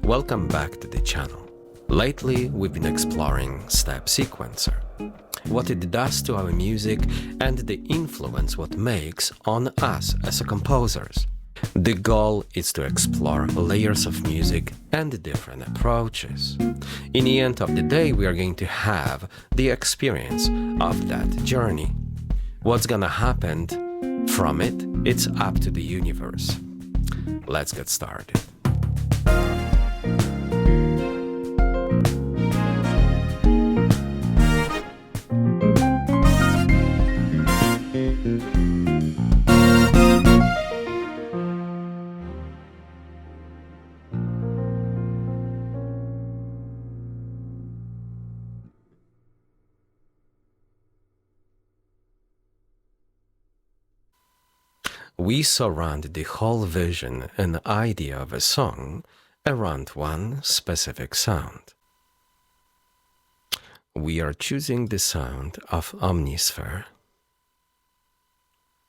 Welcome back to the channel. Lately, we've been exploring Step Sequencer, what it does to our music and the influence what makes on us as composers. The goal is to explore layers of music and different approaches. In the end of the day, we are going to have the experience of that journey. What's gonna happen from it, it's up to the universe. Let's get started. We surround the whole vision and idea of a song around one specific sound. We are choosing the sound of Omnisphere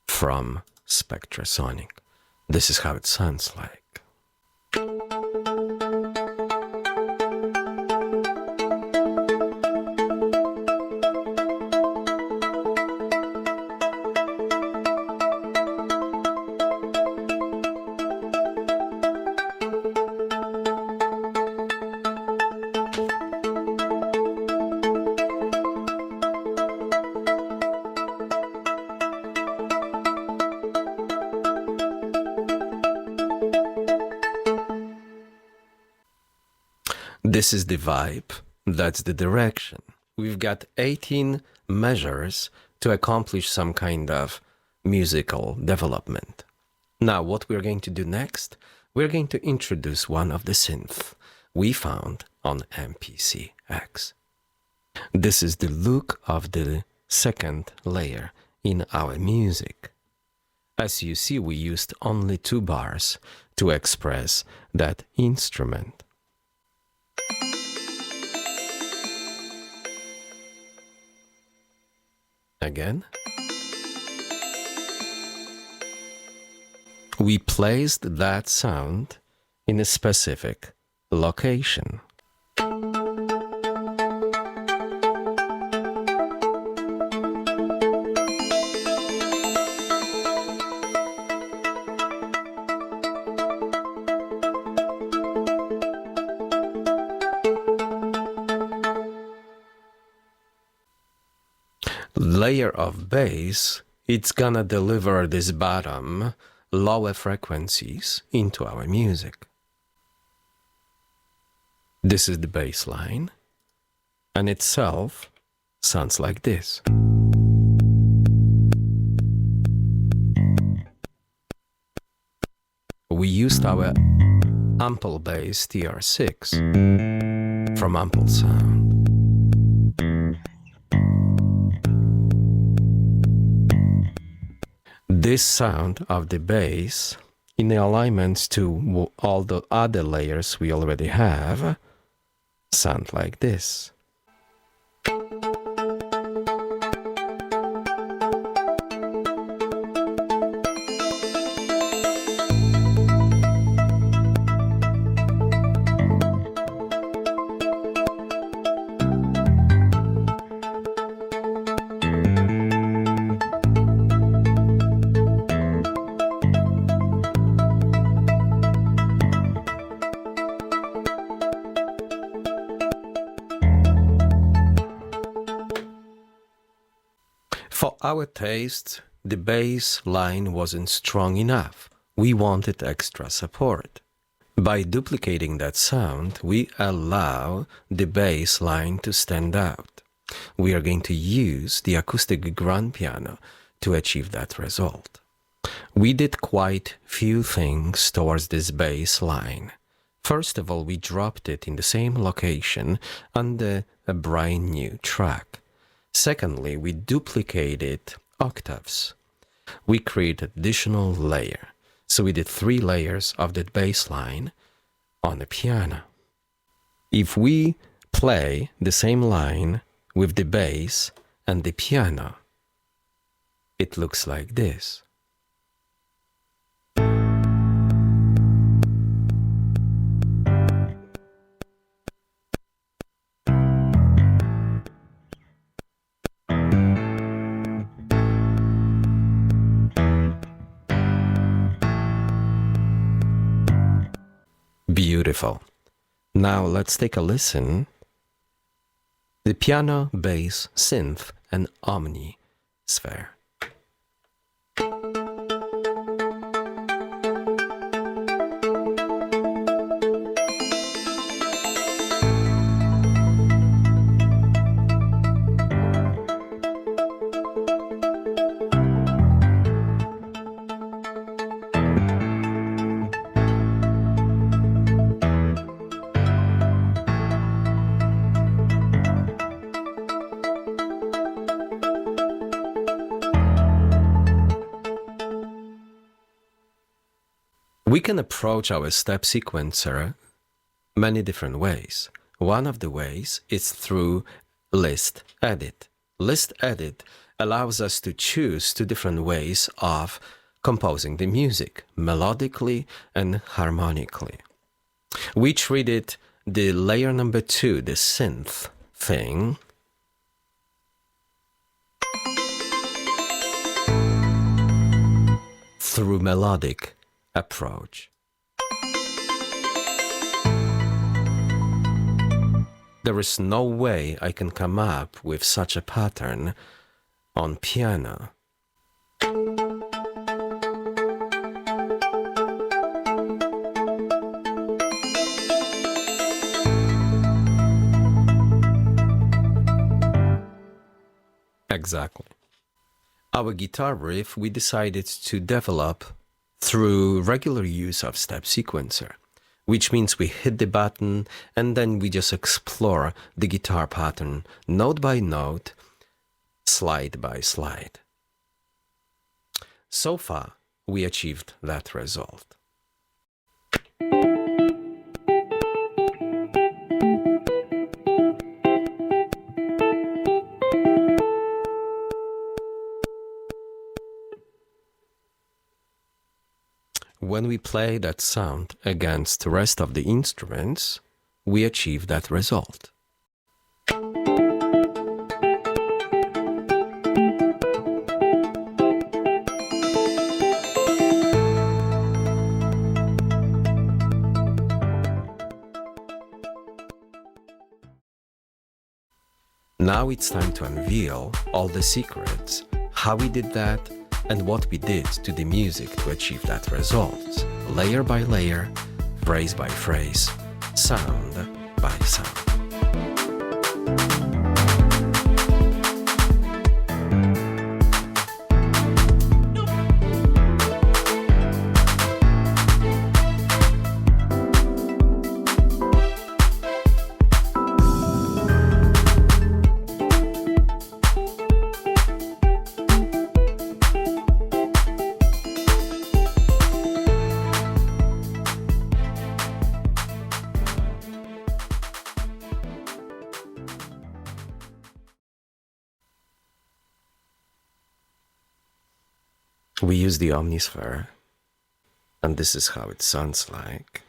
from Spectrasonic. This is how it sounds like. This is the vibe, that's the direction. We've got 18 measures to accomplish some kind of musical development. Now, what we're going to do next, we're going to introduce one of the synth we found on MPCX. This is the look of the second layer in our music. As you see, we used only 2 bars to express that instrument. Again. We placed that sound in a specific location. Layer of bass, it's gonna deliver this bottom, lower frequencies into our music. This is the bass line, and itself sounds like this. We used our Ample Bass TR6 from Ample Sound. This sound of the bass, in the alignments to all the other layers we already have, sound like this. For our taste, the bass line wasn't strong enough. We wanted extra support. By duplicating that sound, we allow the bass line to stand out. We are going to use the acoustic grand piano to achieve that result. We did quite few things towards this bass line. First of all, we dropped it in the same location under a brand new track. Secondly, we duplicated octaves. We created additional layer. So we did 3 layers of that bass line on the piano. If we play the same line with the bass and the piano, it looks like this. Beautiful. Now let's take a listen. The piano, bass, synth, and omni sphere. We can approach our step sequencer many different ways. One of the ways is through list edit. List edit allows us to choose two different ways of composing the music, melodically and harmonically. We treated the layer number 2, the synth thing, through melodic approach. There is no way I can come up with such a pattern on piano. Exactly. Our guitar riff we decided to develop through regular use of step sequencer, which means we hit the button and then we just explore the guitar pattern note by note, slide by slide. So far, we achieved that result. When we play that sound against the rest of the instruments, we achieve that result. Now it's time to unveil all the secrets, how we did that, and what we did to the music to achieve that result, layer by layer, phrase by phrase, sound by sound. We use the omnisphere, and this is how it sounds like.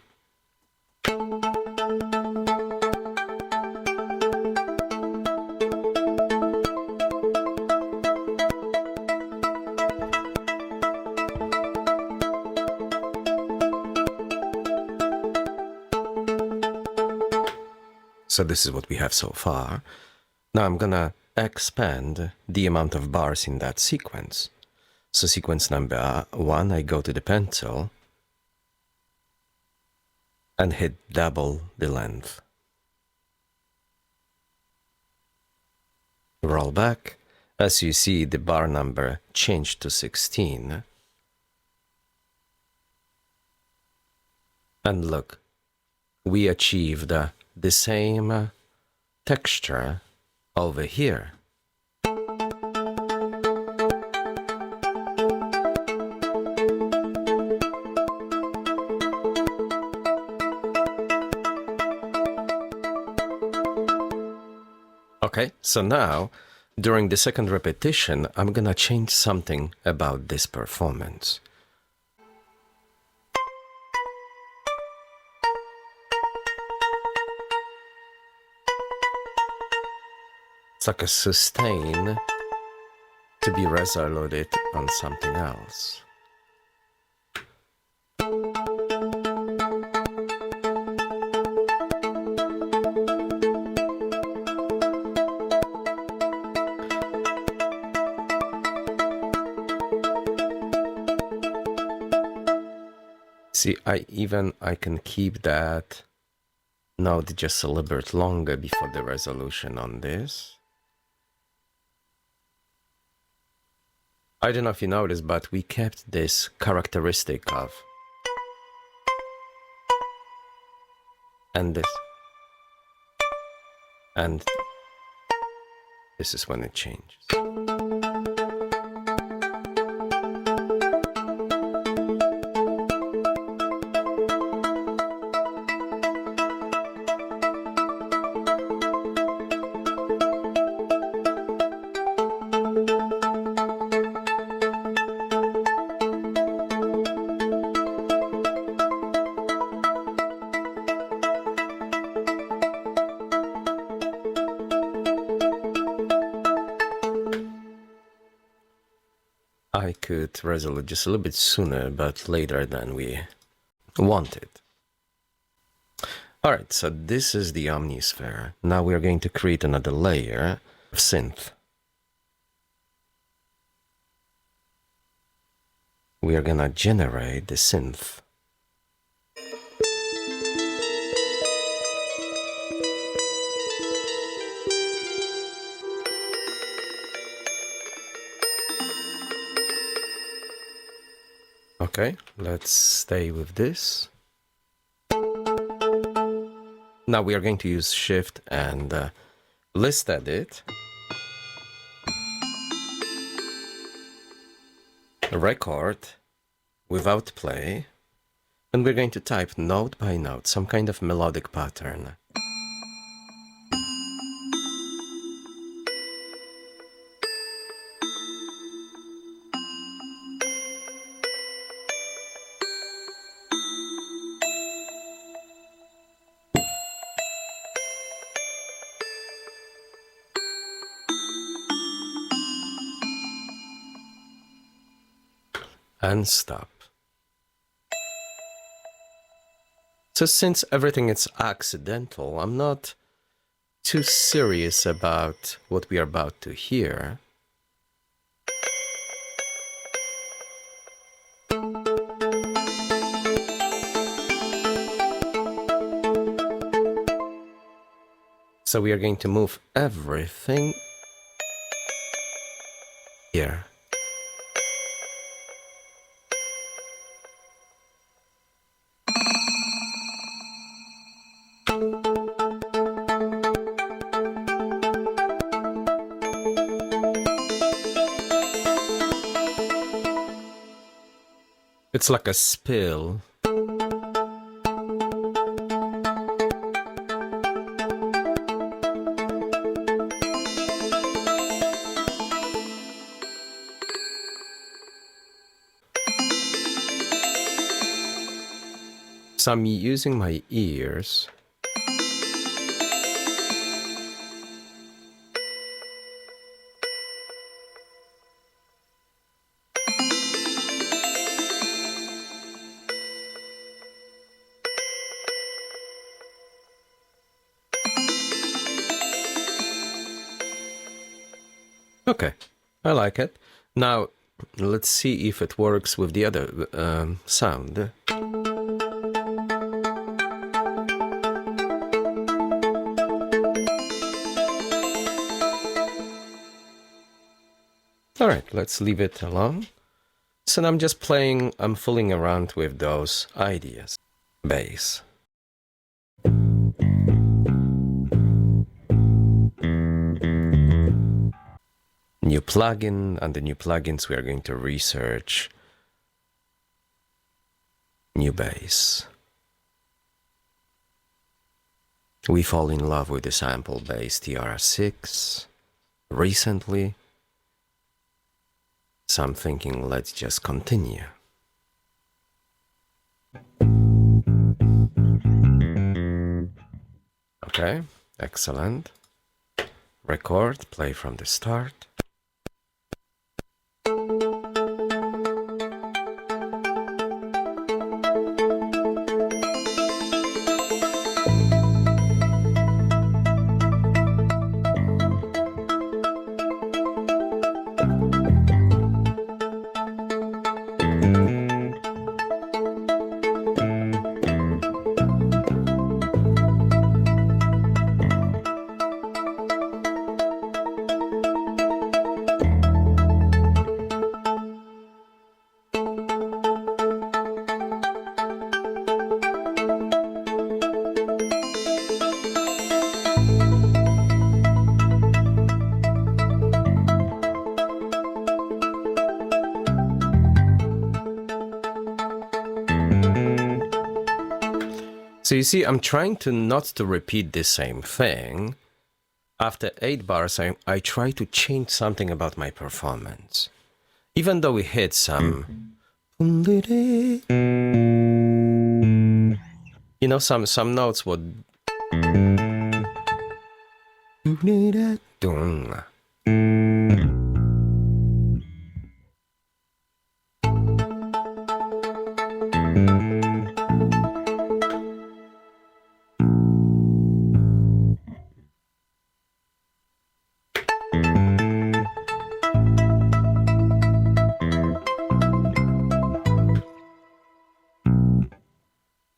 So this is what we have so far. Now I'm gonna expand the amount of bars in that sequence. So sequence number 1, I go to the pencil and hit double the length. Roll back. As you see, the bar number changed to 16. And look, we achieved the same texture over here. Okay, so now, during the second repetition, I'm gonna change something about this performance. It's like a sustain to be resolved on something else. See, I can keep that note just a little bit longer before the resolution on this. I don't know if you noticed, but we kept this characteristic of and this, and this is when it changes. I could resolve just a little bit sooner, but later than we wanted. Alright, so this is the omnisphere. Now we are going to create another layer of synth. We are gonna generate the synth. Okay, let's stay with this. Now we are going to use Shift and list edit. Record without play. And we're going to type note by note, some kind of melodic pattern. And stop. So since everything is accidental, I'm not too serious about what we are about to hear. So we are going to move everything here. It's like a spill. So I'm using my ears. Okay, I like it. Now, let's see if it works with the other sound. Alright, let's leave it alone. So now I'm just playing, I'm fooling around with those ideas. Bass. New plugin. Under new plugins we are going to research new bass. We fall in love with the sample bass TR6 recently, so I'm thinking let's just continue. Okay, excellent. Record, play from the start. So you see, I'm trying to not to repeat the same thing. After 8 bars, I try to change something about my performance. Even though we hit some, you know, some notes would.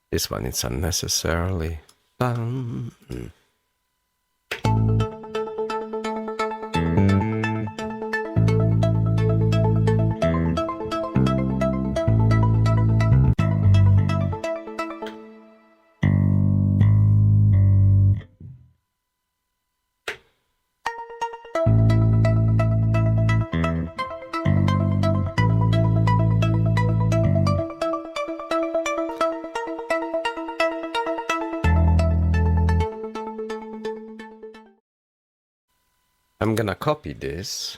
This one is unnecessarily. I'm gonna copy this,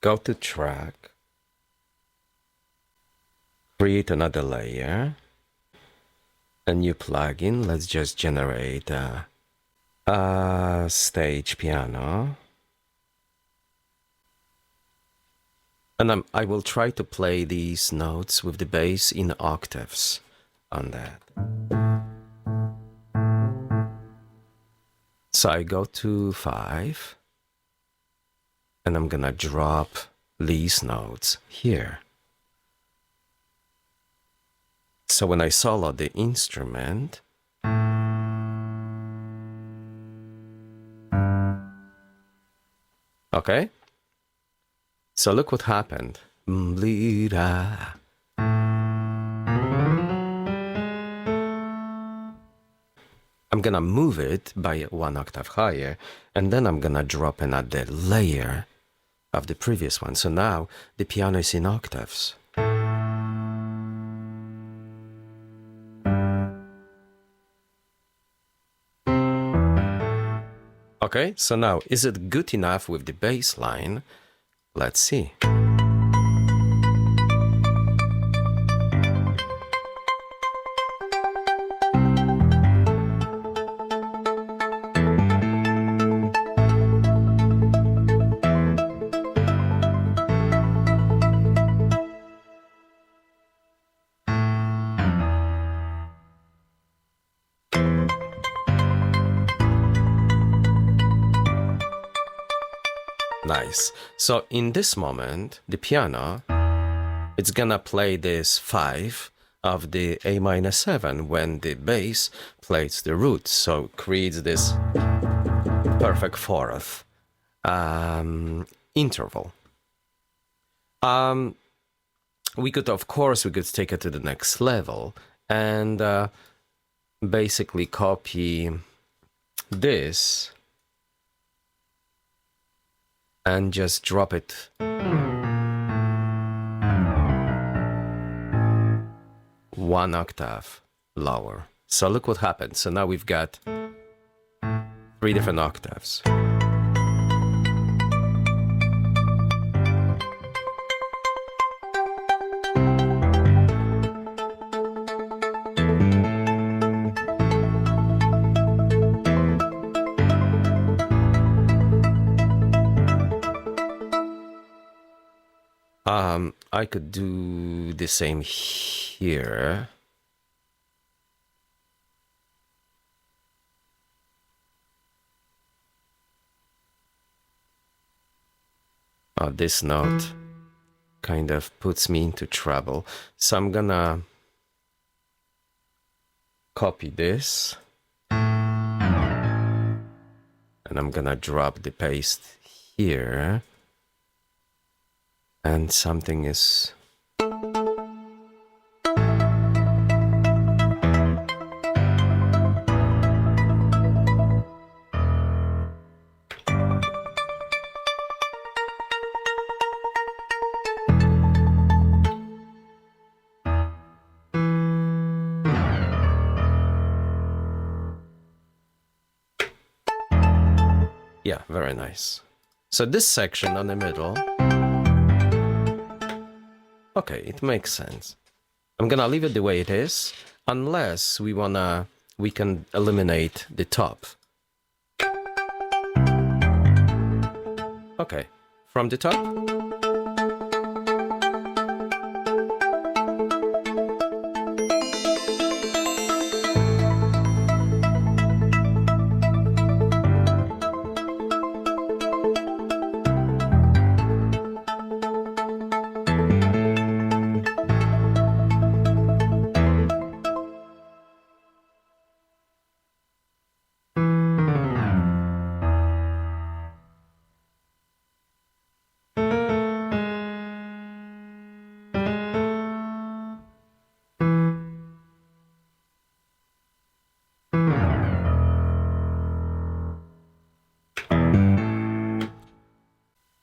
go to track, create another layer, a new plugin. Let's just generate a stage piano. And I will try to play these notes with the bass in octaves on that. So I go to 5, and I'm gonna drop these notes here. So when I solo the instrument, okay? So look what happened. I'm gonna move it by 1 octave higher, and then I'm gonna drop another layer of the previous one. So now the piano is in octaves. Okay, so now is it good enough with the bass line? Let's see. Nice. So in this moment, the piano, it's gonna play this 5 of the A minor 7 when the bass plays the root. So creates this perfect fourth interval. We could, of course, take it to the next level and basically copy this and just drop it one octave lower. So look what happened. So now we've got 3 different octaves. I could do the same here. This note kind of puts me into trouble. So I'm gonna copy this and I'm gonna drop the paste here. And something is... Yeah, very nice. So this section on the middle, okay, it makes sense. I'm gonna leave it the way it is, unless we can eliminate the top. Okay, from the top.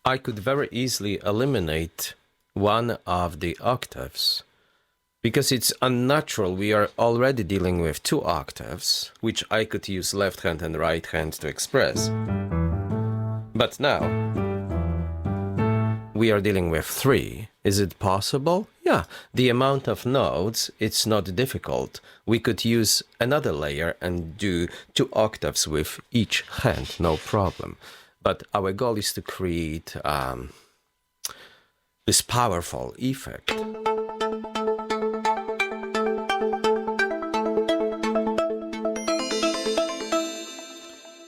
I could very easily eliminate one of the octaves because it's unnatural. We are already dealing with 2 octaves, which I could use left hand and right hand to express. But now we are dealing with 3. Is it possible? Yeah, the amount of notes, it's not difficult. We could use another layer and do 2 octaves with each hand, no problem. But our goal is to create this powerful effect.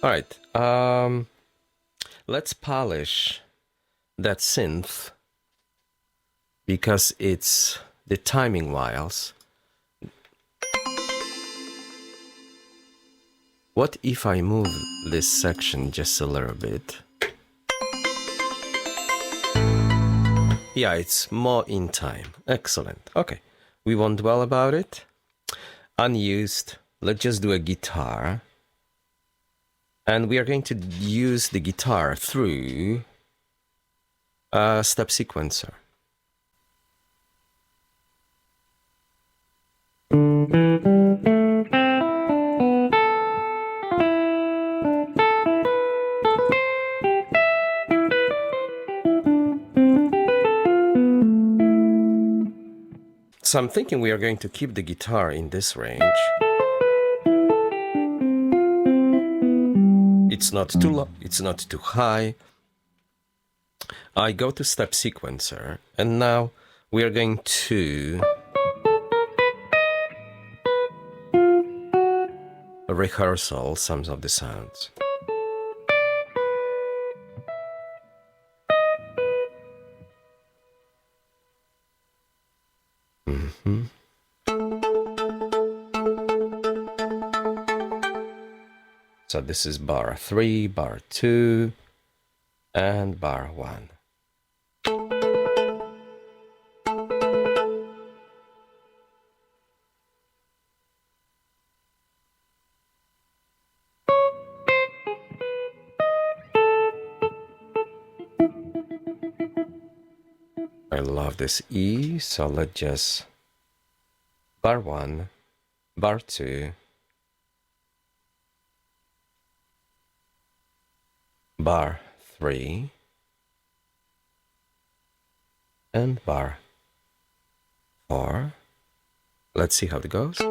All right, let's polish that synth because it's the timing whiles. What if I move this section just a little bit? Yeah, it's more in time. Excellent. Okay, we won't dwell about it. Unused. Let's just do a guitar. And we are going to use the guitar through a step sequencer. So I'm thinking we are going to keep the guitar in this range. It's not too low, it's not too high. I go to step sequencer, and now we are going to rehearsal some of the sounds. So this is bar 3, bar 2, and bar 1. I love this E, so let's just bar 1, bar 2, bar 3, and bar 4. Let's see how it goes.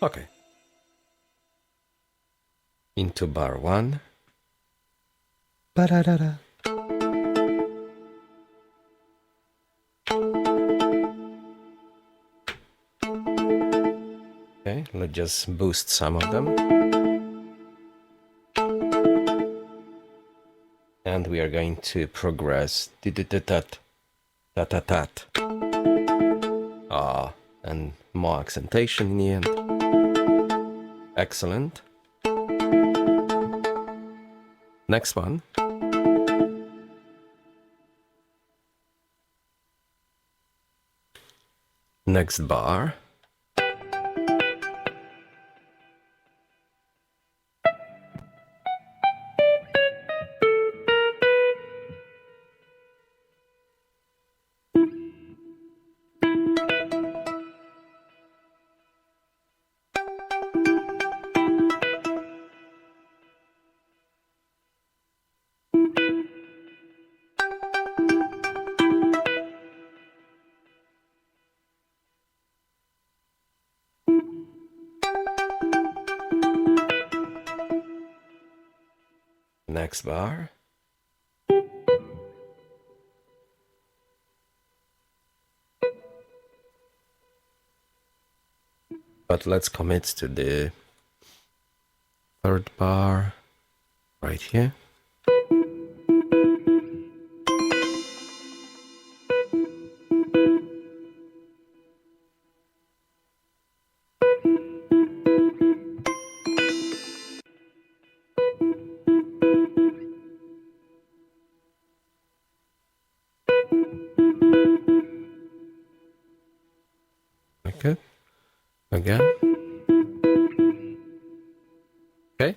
Okay. Into bar 1. Ba-da-da-da. Okay, let's just boost some of them. And we are going to progress. Tat-tat-tat. Ah, and more accentation in the end. Excellent. Next one. Next bar. Next bar. But let's commit to the third bar right here. Okay. Again. Okay.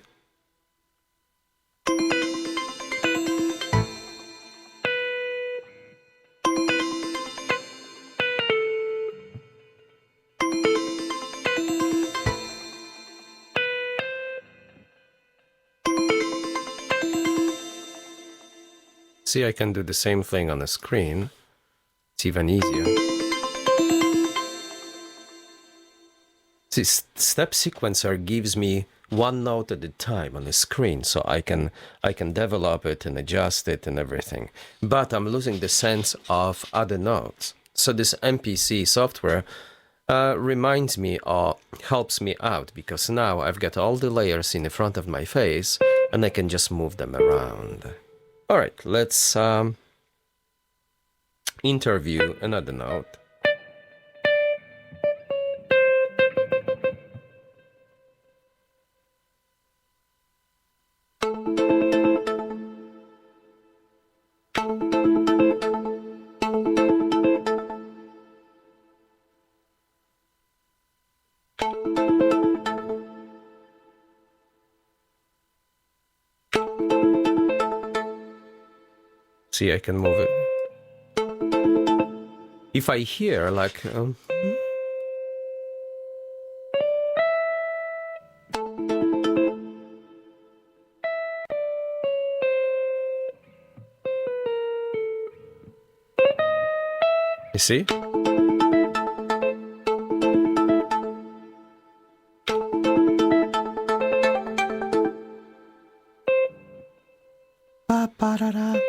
See, I can do the same thing on the screen. It's even easier. See, step sequencer gives me one note at a time on the screen, so I can develop it and adjust it and everything. But I'm losing the sense of other notes. So this MPC software reminds me or helps me out, because now I've got all the layers in the front of my face and I can just move them around. All right, let's interview another note. See, I can move it. If I hear like you see? Ba-ba-da-da.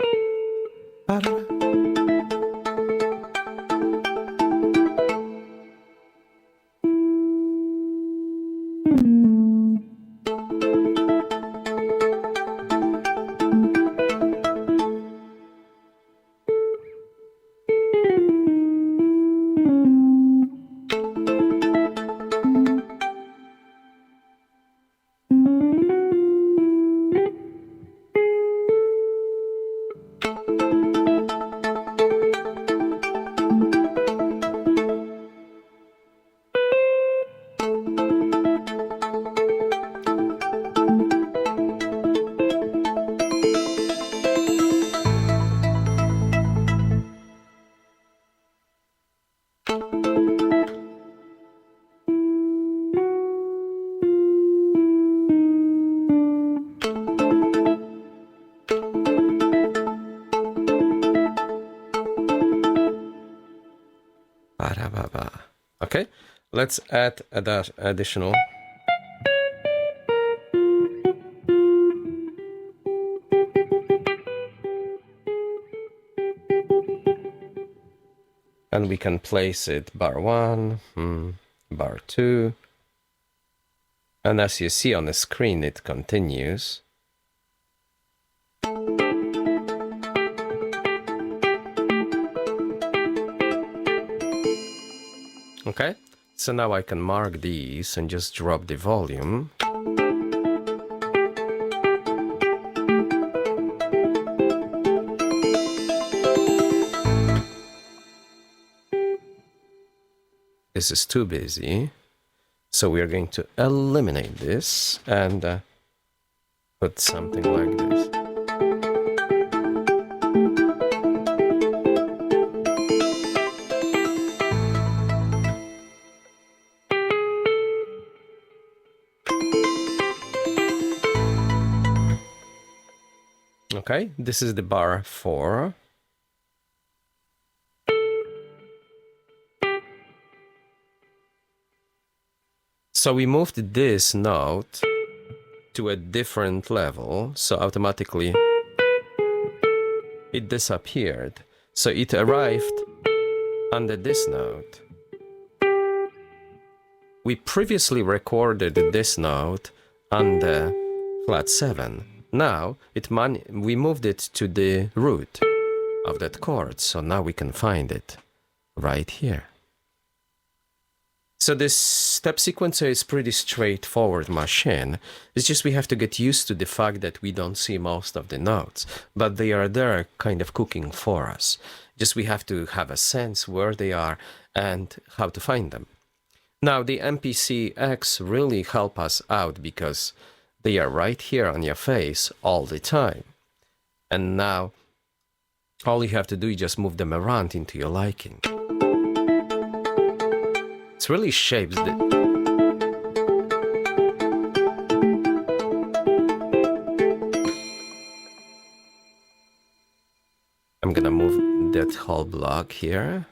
Okay, let's add that additional. And we can place it bar 1, bar 2. And as you see on the screen, it continues. Okay, so now I can mark these and just drop the volume. This is too busy, so we are going to eliminate this and put something like this. Okay, this is the bar 4. So we moved this note to a different level, so automatically it disappeared. So it arrived under this note. We previously recorded this note under flat 7. Now we moved it to the root of that chord, so now we can find it right here. So this step sequencer is pretty straightforward machine. It's just we have to get used to the fact that we don't see most of the notes, but they are there kind of cooking for us. Just we have to have a sense where they are and how to find them. Now the MPCX really help us out because they are right here on your face all the time. And now all you have to do is just move them around into your liking. It really shapes the... I'm gonna move that whole block here.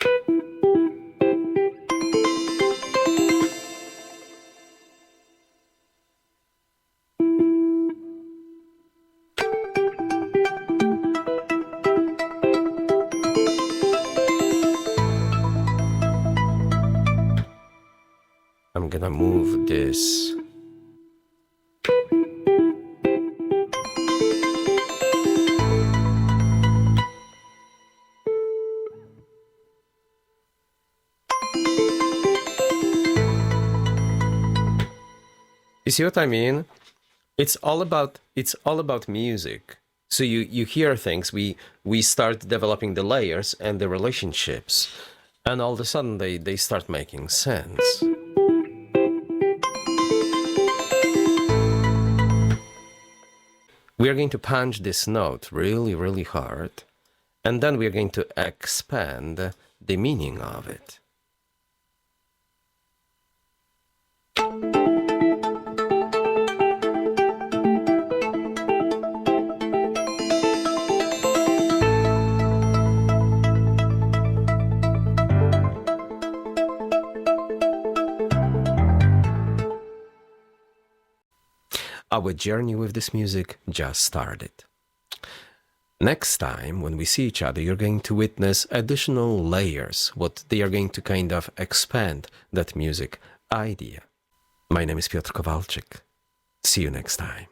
I'm gonna move this. You see what I mean? It's all about music. So you hear things, we start developing the layers and the relationships, and all of a sudden they start making sense. We are going to punch this note really, really hard, and then we are going to expand the meaning of it. Our journey with this music just started. Next time, when we see each other, you're going to witness additional layers, what they are going to kind of expand that music idea. My name is Piotr Kowalczyk. See you next time.